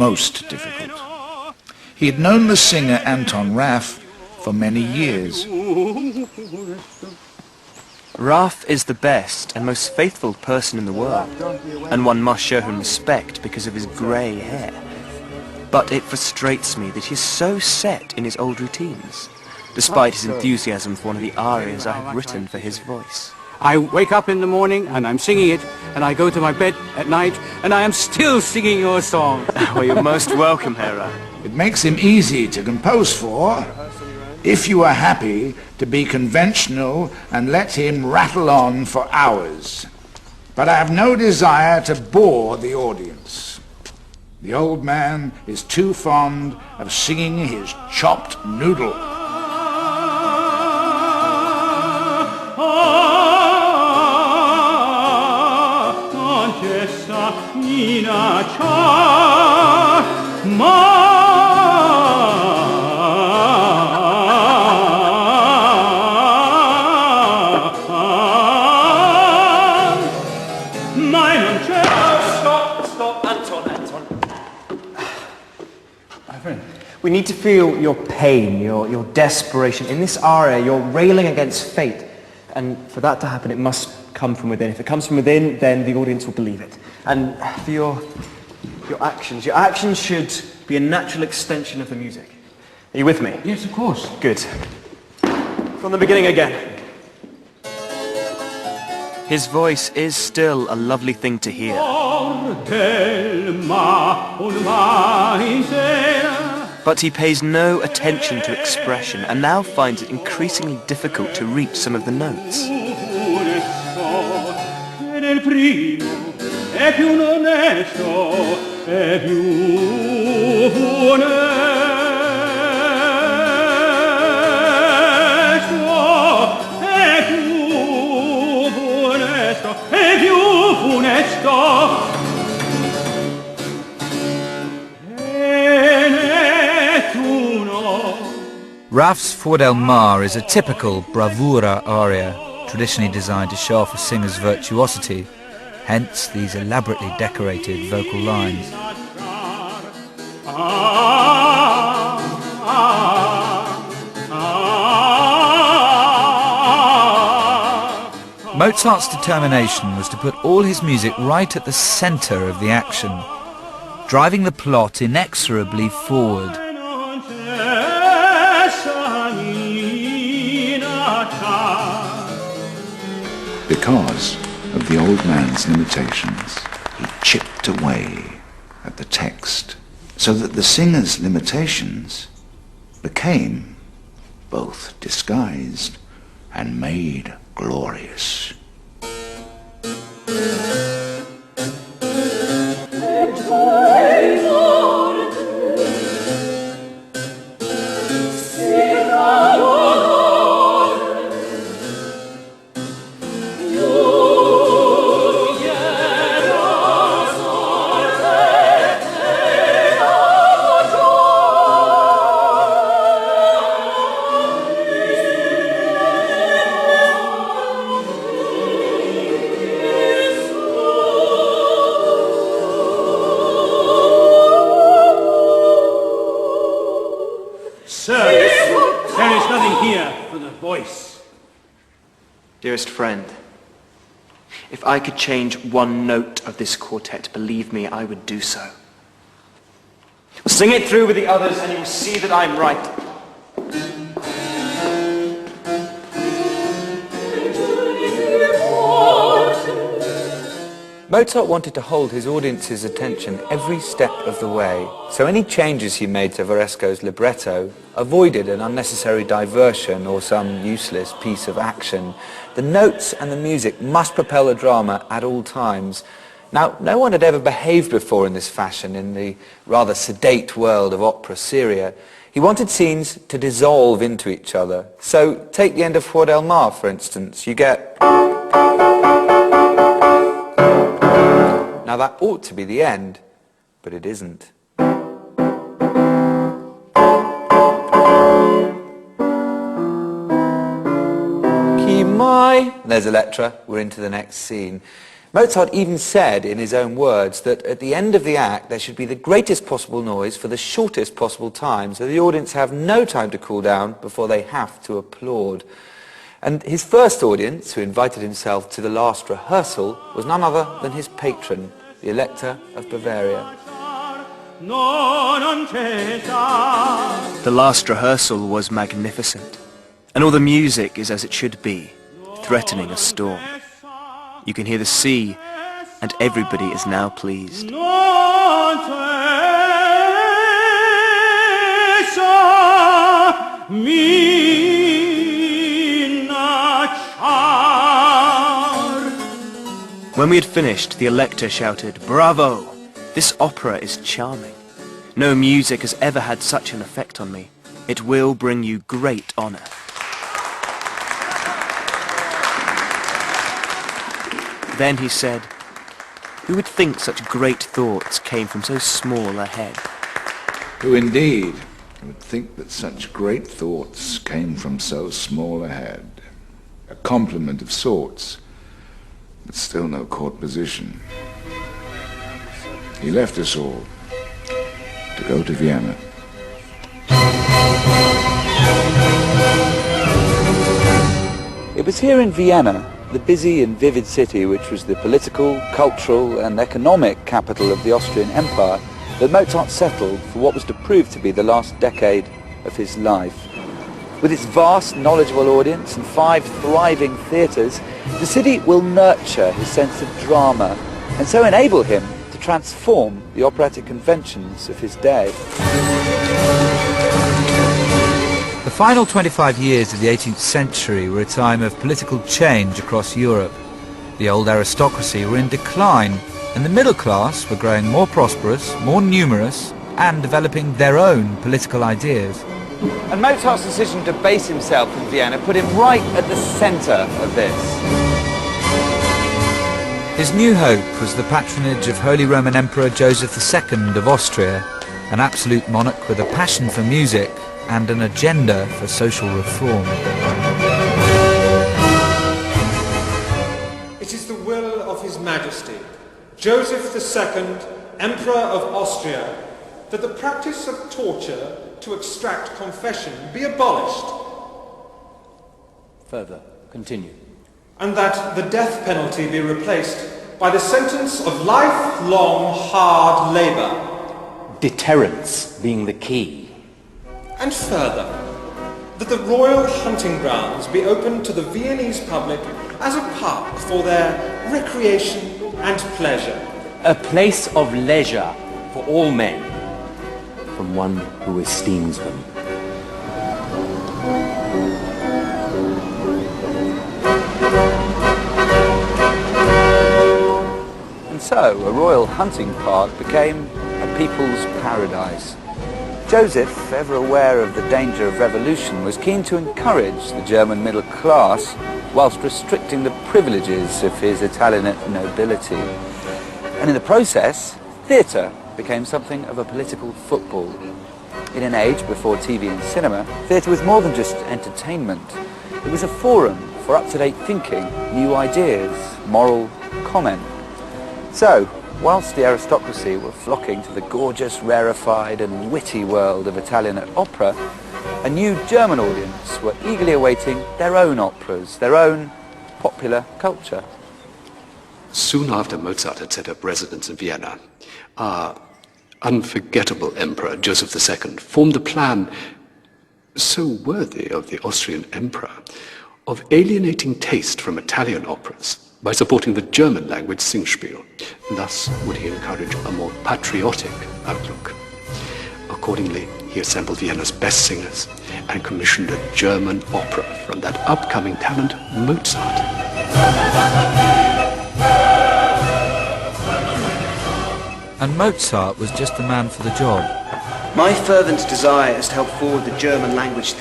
most difficult. He had known the singer Anton Raff for many years. Raff is the best and most faithful person in the world, and one must show him respect because of his grey hair. But it frustrates me that he's so set in his old routines, despite his enthusiasm for one of the arias I have written for his voice. I wake up in the morning and I'm singing it, and I go to my bed at night and I am still singing your song. Well, you're most welcome, Herr Raff. It makes him easy to compose for, if you are happy to be conventional and let him rattle on for hours. But I have no desire to bore the audience. The old man is too fond of singing his chopped noodle. We need to feel your pain, your desperation. In this aria, you're railing against fate. And for that to happen, it must come from within. If it comes from within, then the audience will believe it. And for your actions should be a natural extension of the music. Are you with me? Yes, of course. Good. From the beginning again. His voice is still a lovely thing to hear. But he pays no attention to expression and now finds it increasingly difficult to reach some of the notes. Raff's Fuor del Mar is a typical bravura aria, traditionally designed to show off a singer's virtuosity, hence these elaborately decorated vocal lines. Mozart's determination was to put all his music right at the centre of the action, driving the plot inexorably forward. Because of the old man's limitations, he chipped away at the text, so that the singer's limitations became both disguised and made glorious. Dearest friend, if I could change one note of this quartet, believe me, I would do so. Well, sing it through with the others and you will see that I'm right. Mozart wanted to hold his audience's attention every step of the way, so any changes he made to Varesco's libretto avoided an unnecessary diversion or some useless piece of action. The notes and the music must propel the drama at all times. Now, no one had ever behaved before in this fashion in the rather sedate world of opera seria. He wanted scenes to dissolve into each other. So, take the end of Fuor del Mar, for instance. You get... Now that ought to be the end, but it isn't. Chi mai? There's Electra, we're into the next scene. Mozart even said, in his own words, that at the end of the act there should be the greatest possible noise for the shortest possible time, so the audience have no time to cool down before they have to applaud. And his first audience, who invited himself to the last rehearsal, was none other than his patron, the Elector of Bavaria. The last rehearsal was magnificent, and all the music is as it should be, threatening a storm. You can hear the sea, and everybody is now pleased. When we had finished, the Elector shouted, "Bravo! This opera is charming. No music has ever had such an effect on me. It will bring you great honor." Then he said, "Who would think such great thoughts came from so small a head?" Who indeed would think that such great thoughts came from so small a head? A compliment of sorts, but still no court position. He left us all to go to Vienna. It was here in Vienna, the busy and vivid city which was the political, cultural and economic capital of the Austrian Empire, that Mozart settled for what was to prove to be the last decade of his life. With its vast, knowledgeable audience and 5 thriving theatres, the city will nurture his sense of drama and so enable him to transform the operatic conventions of his day. The final 25 years of the 18th century were a time of political change across Europe. The old aristocracy were in decline, and the middle class were growing more prosperous, more numerous, and developing their own political ideas. And Mozart's decision to base himself in Vienna put him right at the centre of this. His new hope was the patronage of Holy Roman Emperor Joseph II of Austria, an absolute monarch with a passion for music and an agenda for social reform. It is the will of His Majesty, Joseph II, Emperor of Austria, that the practice of torture to extract confession be abolished. Further, continue. And that the death penalty be replaced by the sentence of lifelong hard labour. Deterrence being the key. And further, that the royal hunting grounds be opened to the Viennese public as a park for their recreation and pleasure. A place of leisure for all men, from one who esteems them. And so, a royal hunting park became a people's paradise. Joseph, ever aware of the danger of revolution, was keen to encourage the German middle class whilst restricting the privileges of his Italianate nobility. And in the process, theatre became something of a political football. In an age before TV and cinema, theatre was more than just entertainment. It was a forum for up-to-date thinking, new ideas, moral comment. So, whilst the aristocracy were flocking to the gorgeous, rarefied and witty world of Italianate opera, a new German audience were eagerly awaiting their own operas, their own popular culture. Soon after Mozart had set up residence in Vienna, our unforgettable Emperor Joseph II formed a plan so worthy of the Austrian Emperor of alienating taste from Italian operas by supporting the German language Singspiel. Thus would he encourage a more patriotic outlook. Accordingly, he assembled Vienna's best singers and commissioned a German opera from that upcoming talent, Mozart. And Mozart was just the man for the job. My fervent desire is to help forward the German language